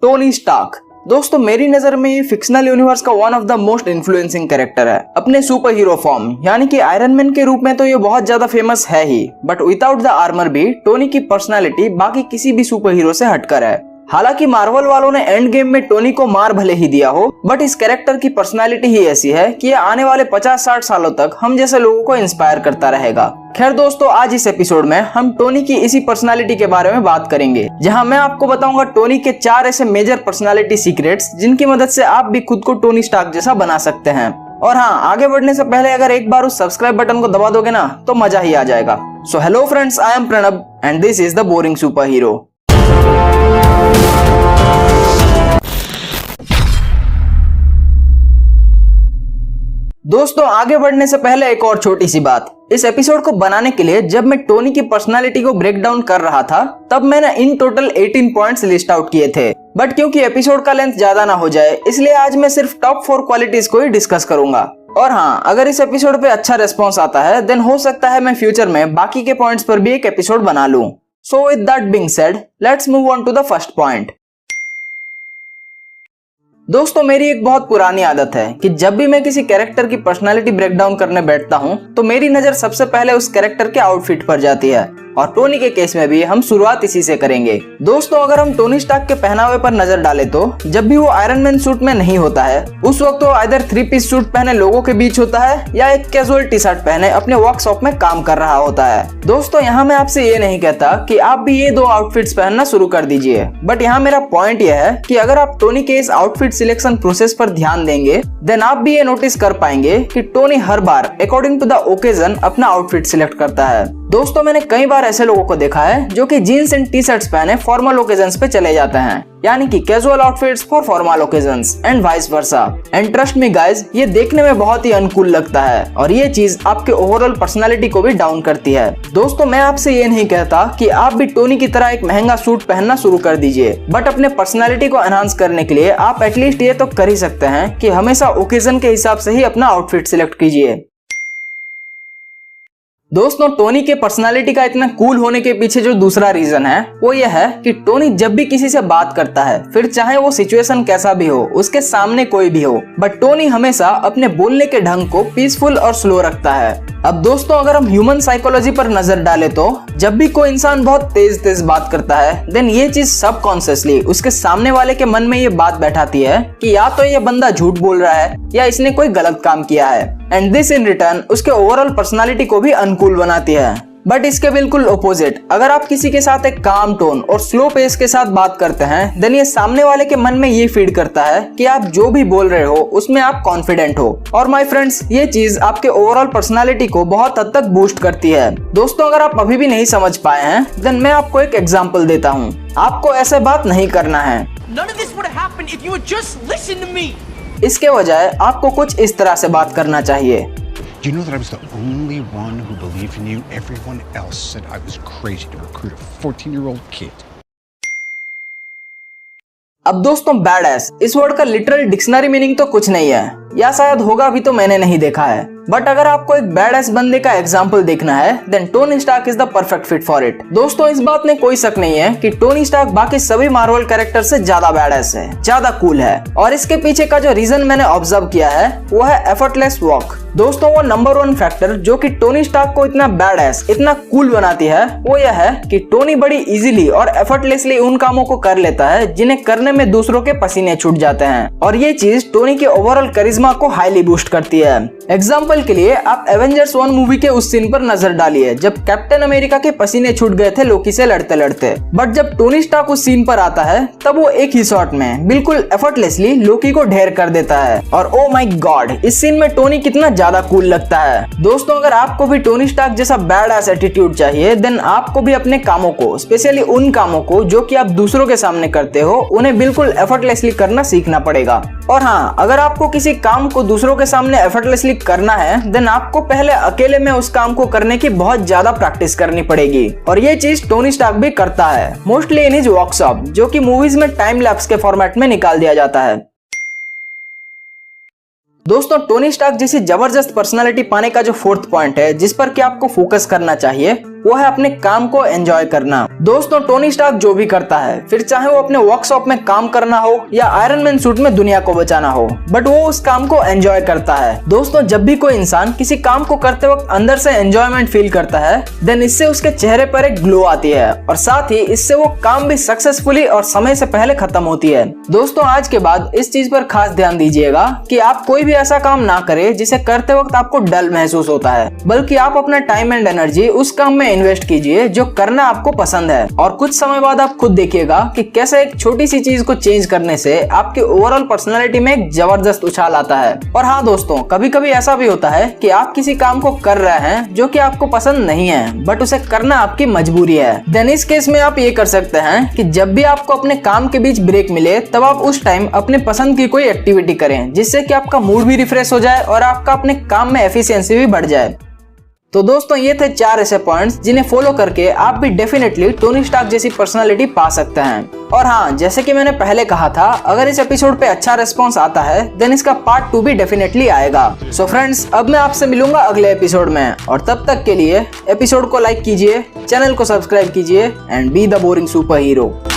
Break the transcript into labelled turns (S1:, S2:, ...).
S1: Tony Stark. दोस्तों मेरी नजर में ये फिक्शनल यूनिवर्स का one of the most influencing character है अपने सुपर हीरो फॉर्म, यानी कि आयरन मैन के रूप में तो ये बहुत ज्यादा फेमस है ही, बट विदाउट द आर्मर भी टोनी की पर्सनालिटी बाकी किसी भी सुपर हीरो से हटकर है। हालांकि मार्वल वालों ने एंड गेम में टोनी को मार भले ही दिया हो, बट इस कैरेक्टर की पर्सनालिटी ही ऐसी है कि ये आने वाले 50-60 सालों तक हम जैसे लोगों को इंस्पायर करता रहेगा। खैर दोस्तों, आज इस एपिसोड में हम टोनी की इसी पर्सनालिटी के बारे में बात करेंगे, जहां मैं आपको बताऊंगा टोनी के 4 ऐसे मेजर पर्सनालिटी सीक्रेट्स जिनकी मदद से आप भी खुद को टोनी स्टार्क जैसा बना सकते हैं। और हाँ, आगे बढ़ने से पहले अगर एक बार उस सब्सक्राइब बटन को दबा दोगे ना तो मजा ही आ जाएगा। So hello friends, I am Pranab and this is the boring super hero. दोस्तों आगे बढ़ने से पहले एक और छोटी सी बात, इस एपिसोड को बनाने के लिए जब मैं टोनी की पर्सनालिटी को ब्रेक डाउन कर रहा था तब मैंने in total 18 points list out किए थे, बट क्योंकि एपिसोड का लेंथ ज्यादा ना हो जाए इसलिए आज मैं सिर्फ टॉप 4 क्वालिटीज को ही डिस्कस करूंगा। और हाँ, अगर इस एपिसोड पे अच्छा रेस्पॉन्स आता है देन हो सकता है मैं फ्यूचर में बाकी के पॉइंट्स पर भी एक एपिसोड बना लूं। So with that being said, let's move on to the first point. दोस्तों मेरी एक बहुत पुरानी आदत है कि जब भी मैं किसी कैरेक्टर की पर्सनालिटी ब्रेकडाउन करने बैठता हूं तो मेरी नजर सबसे पहले उस कैरेक्टर के आउटफिट पर जाती है, और टोनी के केस में भी हम शुरुआत इसी से करेंगे। दोस्तों अगर हम टोनी स्टार्क के पहनावे पर नजर डालें तो जब भी वो आयरन मैन सूट में नहीं होता है उस वक्त वो आइदर 3 पीस सूट पहने लोगों के बीच होता है या एक कैजुअल टी शर्ट पहने अपने वर्कशॉप में काम कर रहा होता है। दोस्तों यहाँ मैं आपसे ये नहीं कहता कि आप भी ये 2 आउटफिट्स पहनना शुरू कर दीजिए, बट यहाँ मेरा पॉइंट यह है कि अगर आप टोनी के इस आउटफिट सिलेक्शन प्रोसेस पर ध्यान देंगे देन आप भी ये नोटिस कर पाएंगे कि टोनी हर बार अकॉर्डिंग टू द ओकेजन अपना आउटफिट सिलेक्ट करता है। दोस्तों मैंने कई बार ऐसे लोगों को देखा है जो कि जीन्स एंड टी शर्ट्स पहने फॉर्मल ओकेजन्स पे चले जाते हैं, यानी कि casual outfits for formal occasions and vice versa. And trust me guys, ये देखने में बहुत ही अनकूल लगता है और ये चीज आपके ओवरऑल पर्सनालिटी को भी डाउन करती है। दोस्तों मैं आपसे ये नहीं कहता कि आप भी टोनी की तरह एक महंगा सूट पहनना शुरू कर दीजिए, बट अपने पर्सनालिटी को एनहांस करने के लिए आप एटलीस्ट ये तो कर ही सकते हैं कि हमेशा ओकेजन के हिसाब से ही अपना आउटफिट सिलेक्ट कीजिए। दोस्तों टोनी के पर्सनालिटी का इतना कूल होने के पीछे जो दूसरा रीजन है वो ये है कि टोनी जब भी किसी से बात करता है, फिर चाहे वो सिचुएशन कैसा भी हो, उसके सामने कोई भी हो, बट टोनी हमेशा अपने बोलने के ढंग को पीसफुल और स्लो रखता है। अब दोस्तों अगर हम ह्यूमन साइकोलॉजी पर नजर डालें तो जब भी कोई इंसान बहुत तेज तेज बात करता है देन ये चीज सबकॉन्शियसली उसके सामने वाले के मन में ये बात बैठाती है कि या तो ये बंदा झूठ बोल रहा है या इसने कोई गलत काम किया है, एंड दिस इन रिटर्न उसके ओवरऑल पर्सनालिटी को भी अनकूल बनाती है। बट इसके बिल्कुल ऑपोजिट, अगर आप किसी के साथ एक काम टोन और स्लो पेस के साथ बात करते हैं देन ये सामने वाले के मन में ये फीड करता है कि आप जो भी बोल रहे हो उसमें आप कॉन्फिडेंट हो, और माय फ्रेंड्स ये चीज आपके ओवरऑल पर्सनालिटी को बहुत हद तक बूस्ट करती है। दोस्तों अगर आप अभी भी नहीं समझ पाए हैं देन मैं आपको एक एग्जांपल देता हूँ। आपको ऐसे बात नहीं करना है, इसके बजाय आपको कुछ इस तरह से बात करना चाहिए।
S2: You know that I was the only one who believed in you? Everyone else said I was crazy to recruit a 14-year-old kid.
S1: अब दोस्तों बैड एस इस वर्ड का लिटरल डिक्शनरी मीनिंग तो कुछ नहीं है, या शायद होगा अभी तो मैंने नहीं देखा है, बट अगर आपको एक बैड एस बंदे का एग्जांपल देखना है then Tony Stark is the perfect fit for it. दोस्तों इस बात में कोई शक नहीं है कि टोनी स्टार्क बाकी सभी मार्वल कैरेक्टर से ज्यादा बैड एस है, ज्यादा कूल है, और इसके पीछे का जो रीजन मैंने ऑब्जर्व किया है वो है एफर्टलेस वॉक। दोस्तों वो नंबर 1 फैक्टर जो कि टोनी स्टार्क को इतना बैड एस, इतना कूल बनाती है वो यह है कि टोनी बड़ी इजीली और एफर्टलेसली उन कामों को कर लेता है जिन्हें करने में दूसरों के पसीने छूट जाते हैं, और ये चीज टोनी के ओवरऑल करिश्मा को हाईली बूस्ट करती है। एग्जाम्पल के लिए आप एवेंजर्स 1 मूवी के उस सीन पर नजर डालिए जब कैप्टन अमेरिका के पसीने छूट गए थे लोकी से लड़ते लड़ते, बट जब टोनी स्टार्क उस सीन पर आता है तब वो एक ही शॉट में बिल्कुल एफर्टलेसली लोकी को ढेर कर देता है, और ओ माय गॉड इस सीन में टोनी कितना ज्यादा कूल लगता है। दोस्तों अगर आपको भी टोनी स्टार्क जैसा बैड एस एटीट्यूड चाहिए देन आपको भी अपने कामों को, स्पेशली उन कामों को जो कि आप दूसरों के सामने करते हो, उन्हें बिल्कुल एफर्टलेसली करना सीखना पड़ेगा। और हाँ, अगर आपको किसी काम को दूसरों के सामने एफर्टलेसली करना है देन आपको पहले अकेले में उस काम को करने की बहुत ज्यादा प्रैक्टिस करनी पड़ेगी, और ये चीज टोनी स्टार्क भी करता है मोस्टली इन हिज वर्कशॉप, जो कि मूवीज में टाइम लैप्स के फॉर्मेट में निकाल दिया जाता है। दोस्तों टोनी स्टार्क जैसी जबरदस्त पर्सनालिटी पाने का जो 4th पॉइंट है जिस पर कि आपको फोकस करना चाहिए वो है अपने काम को एंजॉय करना। दोस्तों टोनी स्टार्क जो भी करता है, फिर चाहे वो अपने वर्कशॉप में काम करना हो या आयरन मैन सूट में दुनिया को बचाना हो, बट वो उस काम को एंजॉय करता है। दोस्तों जब भी कोई इंसान किसी काम को करते वक्त अंदर से एंजॉयमेंट फील करता है, देन इससे उसके चेहरे पर एक ग्लो आती है और साथ ही इससे वो काम भी सक्सेसफुली और समय से पहले खत्म होती है। दोस्तों आज के बाद इस चीज पर खास ध्यान दीजिएगा कि आप कोई भी ऐसा काम ना करें जिसे करते वक्त आपको डल महसूस होता है, बल्कि आप अपना टाइम एंड एनर्जी उस काम में इन्वेस्ट कीजिए जो करना आपको पसंद है। और कुछ समय बाद आप खुद देखिएगा कि कैसे एक छोटी सी चीज को चेंज करने से आपकी ओवरऑल पर्सनालिटी में एक जबरदस्त उछाल आता है। और हाँ दोस्तों, कभी कभी ऐसा भी होता है कि आप किसी काम को कर रहे हैं जो कि आपको पसंद नहीं है, बट उसे करना आपकी मजबूरी है। देन इस केस में आप ये कर सकते हैं कि जब भी आपको अपने काम के बीच ब्रेक मिले, तब आप उस टाइम अपने पसंद की कोई एक्टिविटी करें, जिससे कि आपका मूड भी रिफ्रेश हो जाए और आपका अपने काम में एफिशिएंसी भी बढ़ जाए। तो दोस्तों ये थे 4 ऐसे पॉइंट्स जिन्हें फॉलो करके आप भी डेफिनेटली टोनी स्टार्क जैसी पर्सनालिटी पा सकते हैं। और हाँ, जैसे कि मैंने पहले कहा था, अगर इस एपिसोड पे अच्छा रिस्पॉन्स आता है देन इसका पार्ट 2 भी डेफिनेटली आएगा। सो फ्रेंड्स, अब मैं आपसे मिलूंगा अगले एपिसोड में, और तब तक के लिए एपिसोड को लाइक कीजिए, चैनल को सब्सक्राइब कीजिए and be the boring super hero.